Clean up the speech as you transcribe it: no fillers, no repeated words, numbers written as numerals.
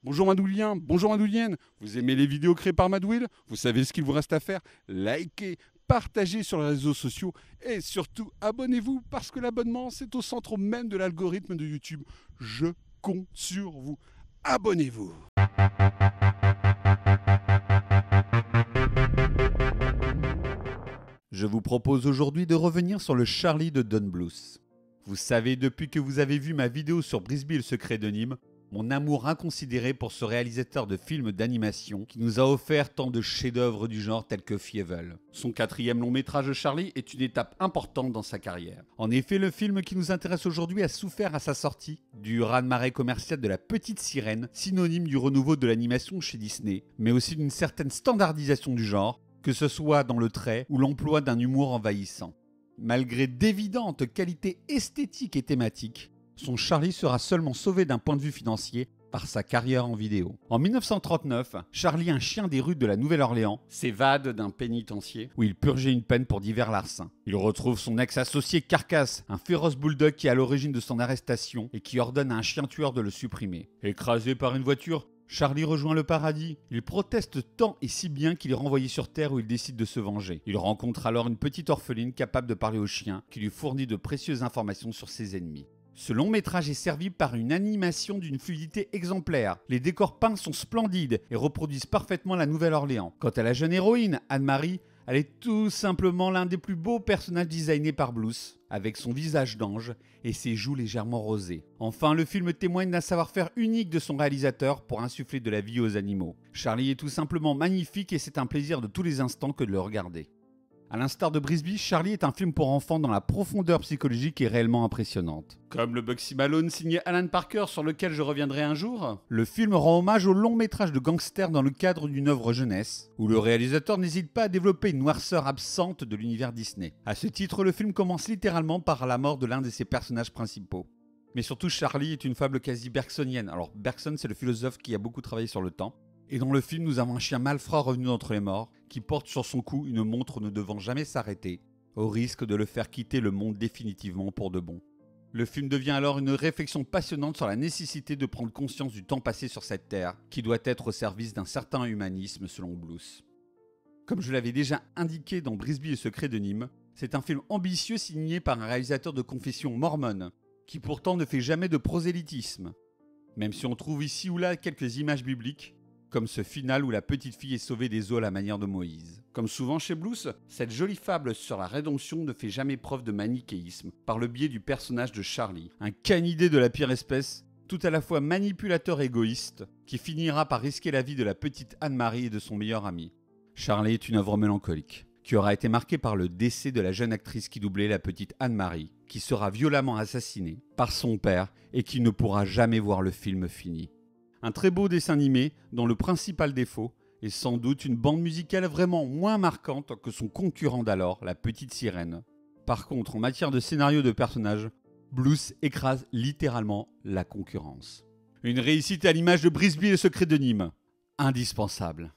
Bonjour Madoulien, bonjour Madoulienne. Vous aimez les vidéos créées par Madouil? Vous savez ce qu'il vous reste à faire? Likez, partagez sur les réseaux sociaux et surtout abonnez-vous parce que l'abonnement c'est au centre même de l'algorithme de YouTube. Je compte sur vous. Abonnez-vous. Je vous propose aujourd'hui de revenir sur le Charlie de Don Bluth. Vous savez, depuis que vous avez vu ma vidéo sur Brisby et le secret de Nîmes, mon amour inconsidéré pour ce réalisateur de films d'animation qui nous a offert tant de chefs-d'œuvre du genre tels que Fievel. Son 4e long métrage Charlie est une étape importante dans sa carrière. En effet, le film qui nous intéresse aujourd'hui a souffert à sa sortie du raz-de-marée commercial de la petite sirène, synonyme du renouveau de l'animation chez Disney, mais aussi d'une certaine standardisation du genre, que ce soit dans le trait ou l'emploi d'un humour envahissant. Malgré d'évidentes qualités esthétiques et thématiques, son Charlie sera seulement sauvé d'un point de vue financier par sa carrière en vidéo. En 1939, Charlie, un chien des rues de la Nouvelle-Orléans, s'évade d'un pénitencier où il purgeait une peine pour divers larcins. Il retrouve son ex-associé Carcasse, un féroce bulldog qui est à l'origine de son arrestation et qui ordonne à un chien tueur de le supprimer. Écrasé par une voiture, Charlie rejoint le paradis. Il proteste tant et si bien qu'il est renvoyé sur Terre où il décide de se venger. Il rencontre alors une petite orpheline capable de parler au chien qui lui fournit de précieuses informations sur ses ennemis. Ce long métrage est servi par une animation d'une fluidité exemplaire. Les décors peints sont splendides et reproduisent parfaitement la Nouvelle-Orléans. Quant à la jeune héroïne, Anne-Marie, elle est tout simplement l'un des plus beaux personnages designés par Bluth, avec son visage d'ange et ses joues légèrement rosées. Enfin, le film témoigne d'un savoir-faire unique de son réalisateur pour insuffler de la vie aux animaux. Charlie est tout simplement magnifique et c'est un plaisir de tous les instants que de le regarder. A l'instar de Brisby, Charlie est un film pour enfants dont la profondeur psychologique est réellement impressionnante. Comme le Bugsy Malone signé Alan Parker sur lequel je reviendrai un jour, le film rend hommage au long métrage de gangster dans le cadre d'une œuvre jeunesse, où le réalisateur n'hésite pas à développer une noirceur absente de l'univers Disney. À ce titre, le film commence littéralement par la mort de l'un de ses personnages principaux. Mais surtout, Charlie est une fable quasi bergsonienne. Alors Bergson, c'est le philosophe qui a beaucoup travaillé sur le temps. Et dans le film, nous avons un chien malfrat revenu d'entre les morts, qui porte sur son cou une montre ne devant jamais s'arrêter, au risque de le faire quitter le monde définitivement pour de bon. Le film devient alors une réflexion passionnante sur la nécessité de prendre conscience du temps passé sur cette terre, qui doit être au service d'un certain humanisme selon Bluth. Comme je l'avais déjà indiqué dans Brisby et le secret de Nîmes, c'est un film ambitieux signé par un réalisateur de confession mormone, qui pourtant ne fait jamais de prosélytisme. Même si on trouve ici ou là quelques images bibliques, comme ce final où la petite fille est sauvée des eaux à la manière de Moïse. Comme souvent chez Bluth, cette jolie fable sur la rédemption ne fait jamais preuve de manichéisme par le biais du personnage de Charlie, un canidé de la pire espèce, tout à la fois manipulateur et égoïste, qui finira par risquer la vie de la petite Anne-Marie et de son meilleur ami. Charlie est une œuvre mélancolique, qui aura été marquée par le décès de la jeune actrice qui doublait la petite Anne-Marie, qui sera violemment assassinée par son père et qui ne pourra jamais voir le film fini. Un très beau dessin animé dont le principal défaut est sans doute une bande musicale vraiment moins marquante que son concurrent d'alors, la petite sirène. Par contre, en matière de scénario de personnages, Bluth écrase littéralement la concurrence. Une réussite à l'image de Brisby et le secret de Nîmes. Indispensable.